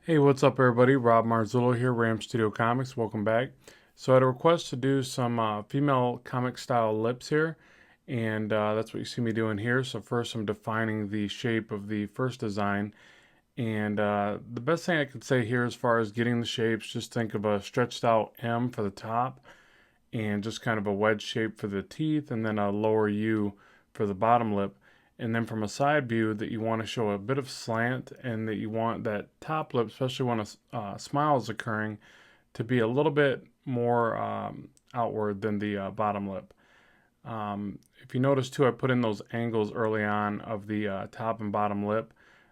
Hey, what's up, everybody? Rob Marzullo here, Ram Studio Comics. Welcome back. So, I had a request to do some female comic style lips here, and that's what you see me doing here. So, first, I'm defining the shape of the first design, and the best thing I could say here as far as getting the shapes, just think of a stretched out M for the top, and just kind of a wedge shape for the teeth, and then a lower U for the bottom lip. And then from a side view, that you want to show a bit of slant, and that you want that top lip, especially when a smile is occurring, to be a little bit more outward than the bottom lip. If you notice too, I put in those angles early on of the top and bottom lip.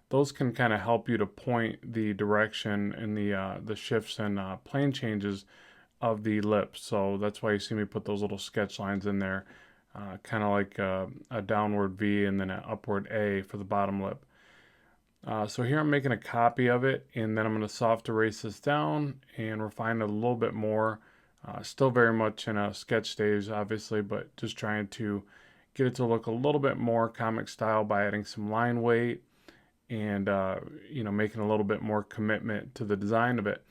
Those can kind of help you to point the direction and the shifts and plane changes of the lips. So that's why you see me put those little sketch lines in there, kind of like a downward V and then an upward A for the bottom lip. So here I'm making a copy of it, and then I'm going to soft erase this down and refine it a little bit more. Still very much in a sketch stage, obviously, but just trying to get it to look a little bit more comic style by adding some line weight and making a little bit more commitment to the design of it.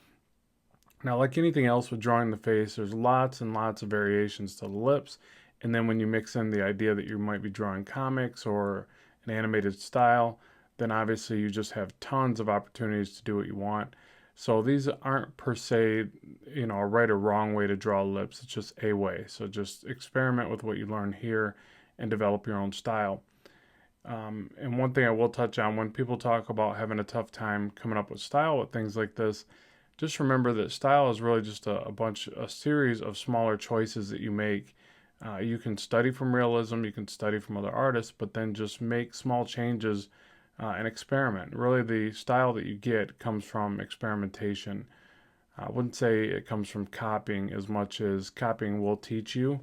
Now, like anything else with drawing the face, there's lots and lots of variations to the lips. And then when you mix in the idea that you might be drawing comics or an animated style, then obviously you just have tons of opportunities to do what you want. So these aren't per se, a right or wrong way to draw lips. It's just a way. So just experiment with what you learn here and develop your own style. And one thing I will touch on, when people talk about having a tough time coming up with style with things like this, just remember that style is really just a series of smaller choices that you make. You can study from realism, you can study from other artists, but then just make small changes and experiment. Really, the style that you get comes from experimentation. I wouldn't say it comes from copying as much as copying will teach you,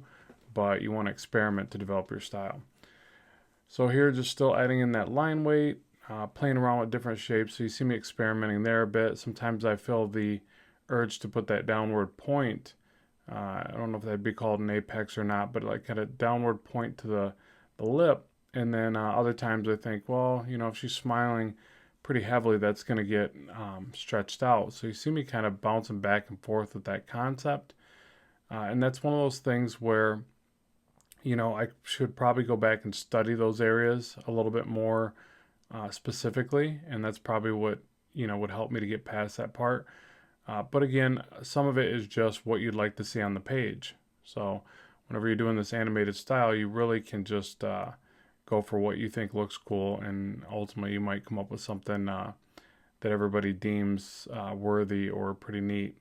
but you want to experiment to develop your style. So here, just still adding in that line weight, playing around with different shapes. So you see me experimenting there a bit. Sometimes I feel the urge to put that downward point. I don't know if that'd be called an apex or not, but like kind of downward point to the lip. And then other times I think, well, if she's smiling pretty heavily, that's going to get stretched out. So you see me kind of bouncing back and forth with that concept. And that's one of those things where I should probably go back and study those areas a little bit more specifically, and that's probably what would help me to get past that part. But again, some of it is just what you'd like to see on the page. So whenever you're doing this animated style, you really can just go for what you think looks cool, and ultimately you might come up with something that everybody deems worthy or pretty neat.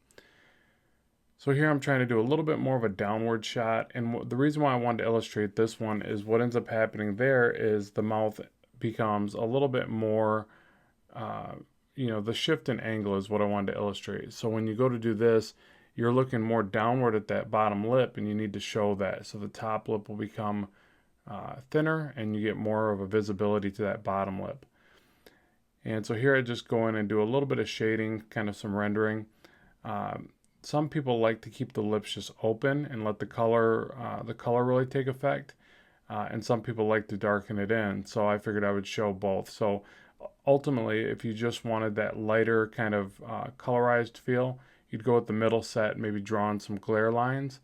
So here I'm trying to do a little bit more of a downward shot, and the reason why I wanted to illustrate this one is what ends up happening there is the mouth becomes a little bit more, the shift in angle is what I wanted to illustrate. So when you go to do this, you're looking more downward at that bottom lip, and you need to show that. So the top lip will become thinner, and you get more of a visibility to that bottom lip. And so here I just go in and do a little bit of shading, kind of some rendering. Some people like to keep the lips just open and let the color really take effect, and some people like to darken it in. So I figured I would show both. So ultimately, if you just wanted that lighter kind of colorized feel, you'd go with the middle set, maybe draw on some glare lines.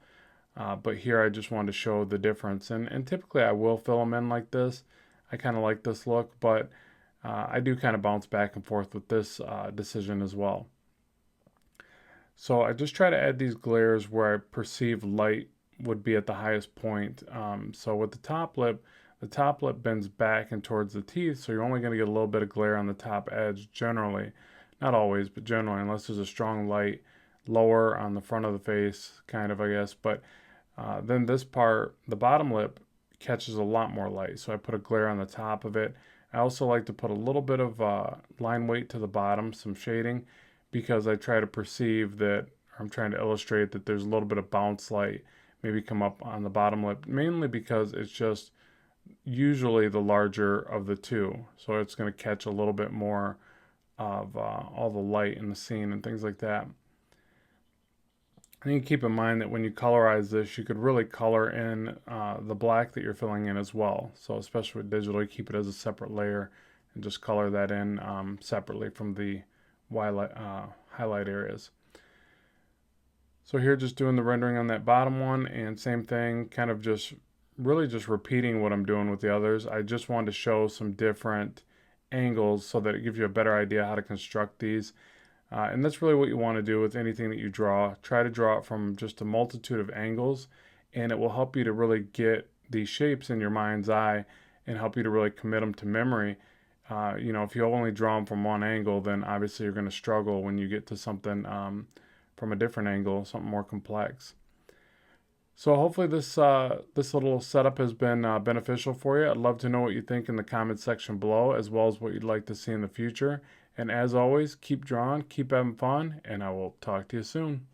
But here I just wanted to show the difference, and typically I will fill them in like this. I kind of like this look, but I do kind of bounce back and forth with this decision as well. So I just try to add these glares where I perceive light would be at the highest point. So with the top lip bends back and towards the teeth, so you're only going to get a little bit of glare on the top edge generally. Not always, but generally, unless there's a strong light lower on the front of the face, kind of, I guess. But then this part, the bottom lip, catches a lot more light, so I put a glare on the top of it. I also like to put a little bit of line weight to the bottom, some shading, because I try to perceive that, or I'm trying to illustrate that there's a little bit of bounce light maybe come up on the bottom lip, mainly because it's just usually the larger of the two. So it's going to catch a little bit more of all the light in the scene and things like that. And you keep in mind that when you colorize this, you could really color in the black that you're filling in as well. So especially with digital, you keep it as a separate layer and just color that in separately from the highlight areas. So here just doing the rendering on that bottom one, and same thing, kind of just really just repeating what I'm doing with the others. I just wanted to show some different angles so that it gives you a better idea how to construct these. And that's really what you want to do with anything that you draw. Try to draw it from just a multitude of angles, and it will help you to really get these shapes in your mind's eye and help you to really commit them to memory. If you only draw them from one angle, then obviously you're going to struggle when you get to something from a different angle, something more complex. So hopefully this little setup has been beneficial for you. I'd love to know what you think in the comments section below, as well as what you'd like to see in the future. And as always, keep drawing, keep having fun, and I will talk to you soon.